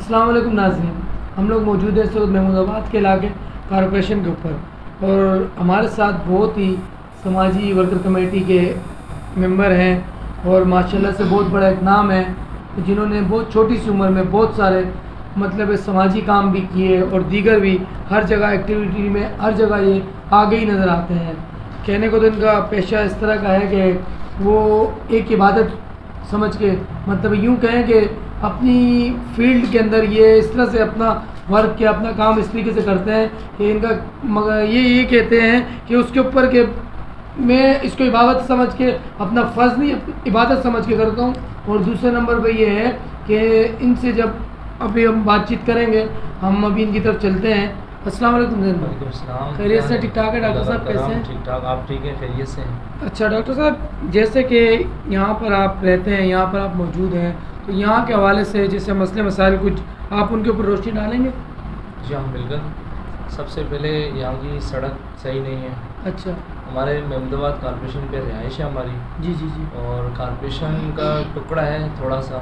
السلام علیکم ناظرین، ہم لوگ موجود ہیں اس وقت محمود آباد کے علاقے کارپوریشن کے اوپر، اور ہمارے ساتھ بہت ہی سماجی ورکر کمیٹی کے ممبر ہیں اور ماشاءاللہ سے بہت بڑا ایک نام ہے، جنہوں نے بہت چھوٹی سی عمر میں بہت سارے سماجی کام بھی کیے اور دیگر بھی ہر جگہ ایکٹیویٹی میں ہر جگہ یہ آگے ہی نظر آتے ہیں۔ کہنے کو تو ان کا پیشہ اس طرح کا ہے کہ وہ ایک عبادت سمجھ کے یوں کہیں کہ اپنی فیلڈ کے اندر یہ اس طرح سے اپنا ورک یا اپنا کام اس طریقے سے کرتے ہیں کہ ان کا مگر یہ کہتے ہیں کہ اس کے اوپر کہ میں اس کو عبادت سمجھ کے اپنا فرض نہیں عبادت سمجھ کے کرتا ہوں۔ اور دوسرے نمبر پہ یہ ہے کہ ان سے جب ابھی ہم بات چیت کریں گے، ہم ابھی ان کی طرف چلتے ہیں۔ السلام علیکم زین بھائی، وعلیکم السلام، خیریت سے ٹھیک ٹھاک ہے؟ ڈاکٹر صاحب کیسے ہیں؟ ٹھیک ٹھاک، آپ ٹھیک ہیں؟ خیریت سے ہیں؟ اچھا ڈاکٹر صاحب، جیسے کہ یہاں پر آپ رہتے ہیں، یہاں پر آپ موجود ہیں، تو یہاں کے حوالے سے جیسے مسئلے مسائل کچھ آپ ان کے اوپر روشنی ڈالیں گے؟ جی ہاں بالکل۔ سب سے پہلے یہاں کی سڑک صحیح نہیں ہے۔ اچھا، ہمارے محمود آباد کارپوریشن پہ رہائش ہے ہماری، جی جی جی، اور کارپوریشن کا ٹکڑا ہے تھوڑا سا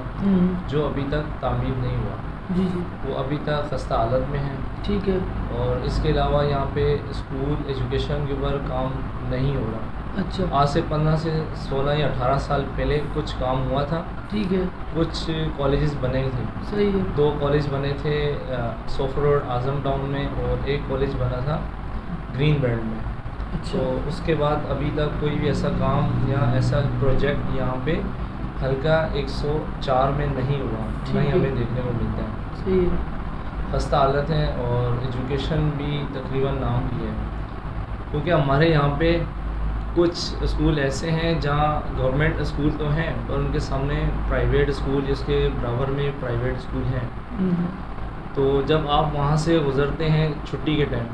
جو ابھی تک تعمیر نہیں ہوا، جی جی، وہ ابھی تک خستہ حالت میں ہے۔ ٹھیک ہے، اور اس کے علاوہ یہاں پہ اسکول ایجوکیشن کے اوپر کام نہیں ہو رہا۔ اچھا، آج سے 15 سے 16 یا 18 سال پہلے کچھ کام ہوا تھا، ٹھیک ہے، کچھ کالجز بنے تھے۔ صحیح ہے، 2 کالج بنے تھے سوفر روڈ اعظم ٹاؤن میں، اور ایک کالج بنا تھا گرین بیلٹ میں۔ اچھا، تو اس کے بعد ابھی تک کوئی بھی ایسا کام یا ایسا پروجیکٹ یہاں پہ حلقہ 104 میں نہیں ہوا، نہ ہی ہمیں دیکھنے کو ملتا ہے۔ صحیح ہے، خستہ حالت ہے، اور ایجوکیشن بھی تقریباً نام کی ہے، کیونکہ ہمارے یہاں پہ کچھ اسکول ایسے ہیں جہاں گورنمنٹ اسکول تو ہیں اور ان کے سامنے پرائیویٹ اسکول، جس کے برابر میں پرائیویٹ اسکول ہیں۔ تو جب آپ وہاں سے گزرتے ہیں چھٹی کے ٹائم،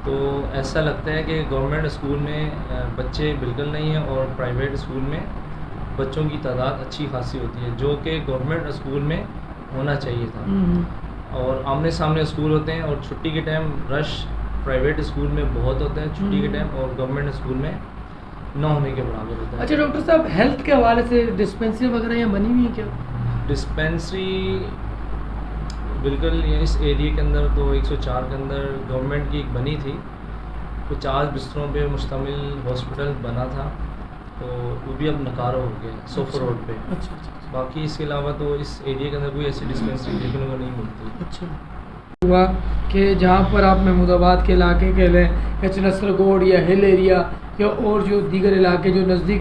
تو ایسا لگتا ہے کہ گورنمنٹ اسکول میں بچے بالکل نہیں ہیں، اور پرائیویٹ اسکول میں بچوں کی تعداد اچھی خاصی ہوتی ہے، جو کہ گورنمنٹ اسکول میں ہونا چاہیے تھا۔ اور آمنے سامنے اسکول ہوتے ہیں، اور چھٹی کے ٹائم رش پرائیویٹ اسکول میں بہت ہوتا ہے چھٹی کے ٹائم، اور گورنمنٹ اسکول میں نہ ہونے کے برابر ہوتا ہے۔ اچھا ڈاکٹر صاحب، ہیلتھ کے حوالے سے ڈسپینسری وغیرہ یہاں بنی ہوئی ہے کیا؟ ڈسپینسری بالکل اس ایریے کے اندر تو 104 کے اندر گورنمنٹ کی ایک بنی تھی، 50 بستروں پہ مشتمل ہاسپٹل بنا تھا، تو وہ بھی اب نکارہ ہو گیا سوفر روڈ پہ۔ اچھا اچھا، باقی اس کے علاوہ تو اس ایریے کے اندر کوئی ایسی ڈسپینسری دیکھنے کو نہیں ملتی۔ اچھا ہوا کہ جہاں پر آپ محمود آباد کے علاقے کے لیں یا چنسر گوڑ یا ہل ایریا یا اور جو دیگر علاقے جو نزدیک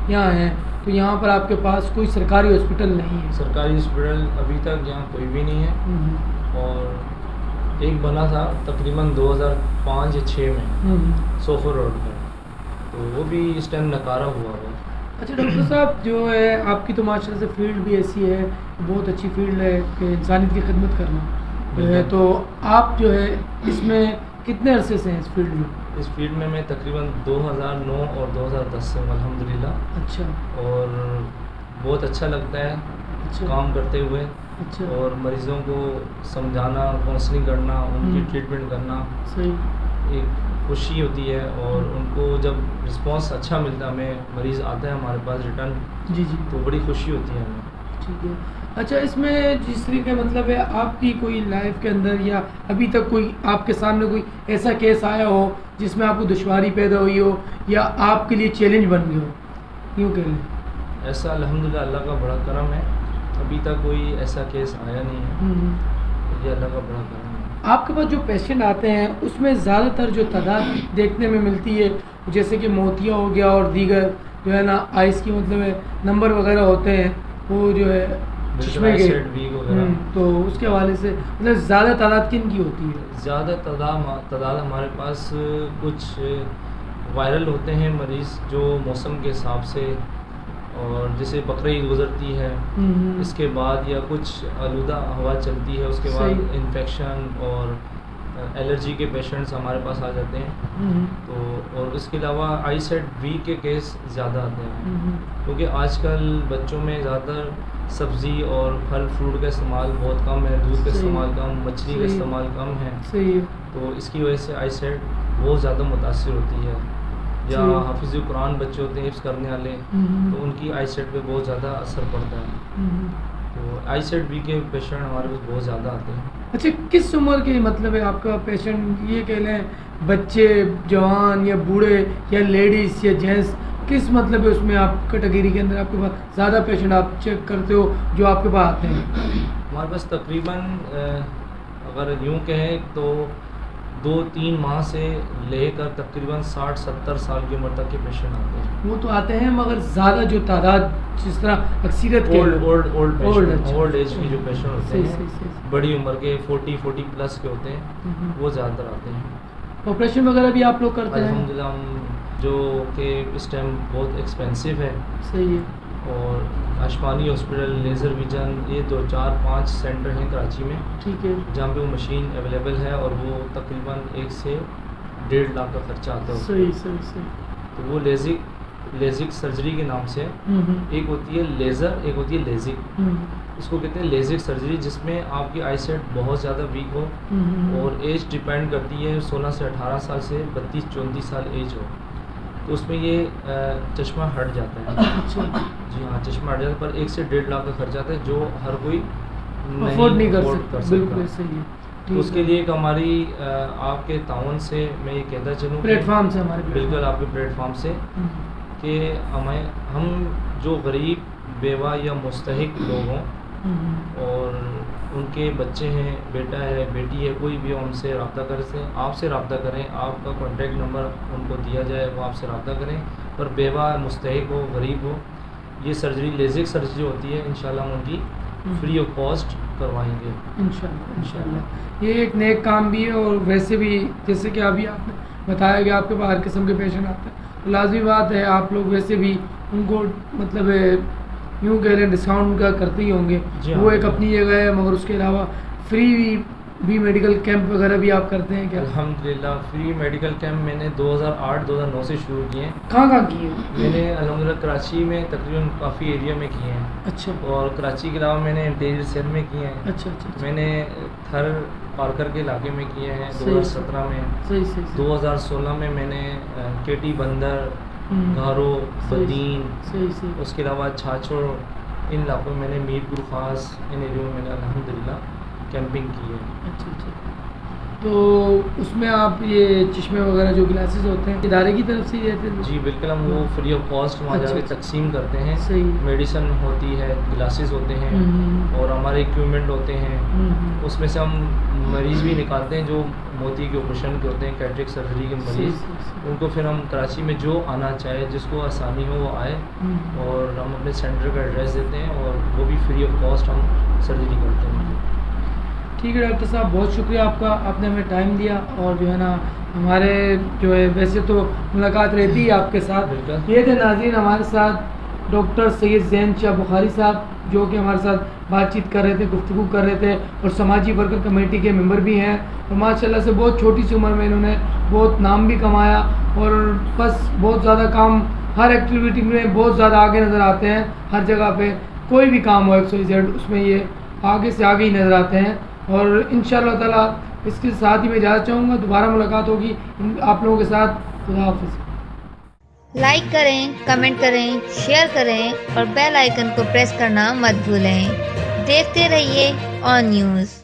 یہاں ہیں، تو یہاں پر آپ کے پاس کوئی سرکاری ہاسپٹل نہیں ہے؟ سرکاری ہاسپٹل ابھی تک یہاں کوئی بھی نہیں ہے، اور ایک بنا تھا تقریباً 2005 یا 6 میں سوفر روڈ پر، تو وہ بھی اس ٹائم نکارہ ہوا ہوا۔ اچھا ڈاکٹر صاحب، جو ہے آپ کی تو ماشاءاللہ سے فیلڈ بھی ایسی ہے، بہت اچھی فیلڈ ہے کہ انسانیت کی خدمت کرنا جو ہے، تو آپ جو ہے اس میں کتنے عرصے سے ہیں اس فیلڈ میں؟ اس فیلڈ میں تقریباً 2009 اور 2010 سے ہوں الحمدللہ، اچھا، اور بہت اچھا لگتا ہے اچھا، کام کرتے ہوئے، اچھا، اور مریضوں کو سمجھانا، کاؤنسلنگ کرنا، ان کی ٹریٹمنٹ کرنا صحیح، ایک خوشی ہوتی ہے، اور ان کو جب رسپانس اچھا ملتا ہے، ہمیں مریض آتا ہے ہمارے پاس ریٹرن، جی جی، تو بڑی خوشی ہوتی ہے ہمیں۔ ٹھیک ہے۔ اچھا، اس میں جس طریقے مطلب ہے آپ کی کوئی لائف کے اندر یا ابھی تک کوئی آپ کے سامنے کوئی ایسا کیس آیا ہو جس میں آپ کو دشواری پیدا ہوئی ہو یا آپ کے لیے چیلنج بن گیا ہو، یوں کہہ لیں؟ ایسا الحمدللہ اللہ کا بڑا کرم ہے، ابھی تک کوئی ایسا کیس آیا نہیں ہے، یہ اللہ کا بڑا کرم ہے۔ آپ کے پاس جو پیشنٹ آتے ہیں اس میں زیادہ تر جو تعداد دیکھنے میں ملتی ہے، جیسے کہ موتیا ہو گیا اور دیگر جو ہے نا آئس کی ہے نمبر وغیرہ ہوتے ہیں، وہ جو ہے چشمے کے، تو اس کے حوالے سے زیادہ تعداد کن کی ہوتی ہے؟ زیادہ تعداد ہمارے پاس کچھ وائرل ہوتے ہیں مریض جو موسم کے حساب سے، اور جیسے بقرعید گزرتی ہے اس کے بعد، یا کچھ آلودہ ہوا چلتی ہے اس کے بعد انفیکشن اور الرجی کے پیشنٹس ہمارے پاس آ جاتے ہیں، تو اور اس کے علاوہ آئی سیٹ وی کے کیس زیادہ آتے ہیں، کیونکہ آج کل بچوں میں زیادہ تر سبزی اور پھل فروٹ کا استعمال بہت کم ہے، دودھ کا استعمال کم، مچھلی کا استعمال کم ہے، تو اس کی وجہ سے آئی سیٹ بہت زیادہ متاثر ہوتی ہے، یا حافظ قرآن بچے ہوتے ہیں حفظ کرنے والے، تو ان کی آئی سیٹ پہ بہت زیادہ اثر پڑتا ہے، تو تو آئی سیٹ بی کے پیشنٹ ہمارے پاس بہت زیادہ آتے ہیں. اچھا کس عمر کے مطلب ہے آپ کا پیشنٹ، یہ کہہ لیں بچے جوان یا بوڑھے یا لیڈیز یا جینٹس، کس مطلب ہے اس میں آپ کیٹیگری کے اندر آپ کے پاس زیادہ پیشنٹ آپ چیک کرتے ہو جو آپ کے پاس آتے ہیں؟ ہمارے پاس تقریباً اگر یوں کہیں تو 2-3 ماہ سے لے کر تقریباً 60-70 سال کی عمر تک کے پیشنٹ آتے ہیں. وہ تو آتے ہیں مگر زیادہ جو تعداد جس طرح اکثریت کے اولڈ ایج کے جو پیشنٹ ہوتے ہیں صحیح. بڑی عمر کے 40 پلس کے ہوتے ہیں وہ زیادہ تر آتے ہیں. آپریشن وغیرہ بھی آپ لوگ کرتے ہیں؟ الحمدللہ ہم جو کہ اس ٹائم بہت ایکسپینسو ہے. صحیح ہے. اور اشمانی ہاسپٹل، لیزر ویژن، یہ 2-4-5 سینٹر ہیں کراچی میں ٹھیک ہے جہاں پہ وہ مشین اویلیبل ہے اور وہ تقریباً 1 سے 1.5 لاکھ کا خرچہ آتا ہے. صحیح. تو وہ لیزک سرجری کے نام سے ایک ہوتی ہے لیزر، ایک ہوتی ہے لیزک. اس کو کہتے ہیں لیزک سرجری، جس میں آپ کی آئی سیٹ بہت زیادہ ویک ہو اور ایج ڈیپینڈ کرتی ہے 16 سے 18 سال سے 32-34 سال ایج ہو، تو اس میں یہ چشمہ ہٹ جاتا ہے. جی ہاں چشمہ ہٹ جاتا ہے، پر 1 سے 1.5 لاکھ کا خرچہ آتا ہے جو ہر کوئی افورڈ نہیں کر سکتا. بالکل صحیح ہے. تو اس کے لیے ایک ہماری آپ کے تعاون سے میں یہ کہتا چلوں پلیٹ فارم سے ہمارے بالکل آپ کے پلیٹ فارم سے کہ ہم جو غریب بیوہ یا مستحق لوگ ہوں اور ان کے بچے ہیں، بیٹا ہے بیٹی ہے، کوئی بھی ہم سے رابطہ کر سکتے ہیں. آپ سے رابطہ کریں، آپ کا کانٹیکٹ نمبر ان کو دیا جائے، وہ آپ سے رابطہ کریں. اور بیوہ مستحق ہو، غریب ہو، یہ سرجری لیزک سرجری ہوتی ہے، انشاءاللہ ہم ان کی فری آف کاسٹ کروائیں گے انشاءاللہ. یہ ایک نیک کام بھی ہے، اور ویسے بھی جیسے کہ ابھی آپ نے بتایا کہ آپ کے پاس ہر قسم کے پیشنٹ آتے ہیں، تو لازمی بات ہے آپ لوگ ویسے بھی ان کو مطلب یوں کہہ رہے ہیں ڈسکاؤنٹ کا کرتے ہی ہوں گے. وہ ایک اپنی جگہ ہے، مگر اس کے علاوہ فری بھی میڈیکل کیمپ وغیرہ بھی آپ کرتے ہیں کیا؟ الحمدللہ فری میڈیکل کیمپ میں نے 2008-2009 سے شروع کیے ہیں. کہاں کیے ہیں؟ میں نے الحمدللہ کراچی میں تقریباً کافی ایریا میں کیے ہیں. اچھا. اور کراچی کے علاوہ میں نے انٹیریئر سیل میں کیے ہیں. اچھا. میں نے تھر پارکر کے علاقے میں کیے ہیں 2017 میں. 2016 میں نے کیٹی بندر، گھارو، بدین، اس کے علاوہ چھاچھڑ، ان علاقوں میں نے میر پور خاص، ان ایریوں میں نے الحمدللہ کیمپنگ کی ہے. اچھا. تو اس میں آپ یہ چشمے وغیرہ جو گلاسز ہوتے ہیں ادارے کی طرف سے ہی دیتے ہیں؟ جی بالکل، ہم وہ فری آف کاسٹ وہاں جا کے تقسیم کرتے ہیں. میڈیسن ہوتی ہے، گلاسز ہوتے ہیں اور ہمارے اکوپمنٹ ہوتے ہیں. اس میں سے ہم مریض بھی نکالتے ہیں جو موتی کے آپریشن کے ہوتے ہیں، کیٹریک سرجری کے مریض. ان کو پھر ہم کراچی میں جو آنا چاہے، جس کو آسانی ہو وہ آئے، اور ہم اپنے سینٹر کا ایڈریس دیتے ہیں اور وہ بھی فری آف کاسٹ ہم سرجری کرتے ہیں. ٹھیک ہے ڈاکٹر صاحب، بہت شکریہ آپ کا، آپ نے ہمیں ٹائم دیا. اور جو ہے نا ہمارے جو ہے ویسے تو ملاقات رہتی ہے آپ کے ساتھ. یہ تھے ناظرین ہمارے ساتھ ڈاکٹر سید زین شاہ بخاری صاحب، جو کہ ہمارے ساتھ بات چیت کر رہے تھے، گفتگو کر رہے تھے، اور سماجی ورکر کمیٹی کے ممبر بھی ہیں. اور ماشاءاللہ سے بہت چھوٹی سی عمر میں انہوں نے بہت نام بھی کمایا، اور بس بہت زیادہ کام، ہر ایکٹیویٹی میں بہت زیادہ آگے نظر آتے ہیں. ہر جگہ پہ کوئی بھی کام ہو XYZ اس میں یہ آگے سے آگے ہی نظر آتے ہیں. اور انشاءاللہ تعالیٰ اس کے ساتھ ہی میں اجازت چاہوں گا، دوبارہ ملاقات ہوگی آپ لوگوں کے ساتھ. خدا حافظ. لائک کریں، کمنٹ کریں، شیئر کریں اور بیل آئیکن کو پریس کرنا مت بھولیں. دیکھتے رہیے آن نیوز.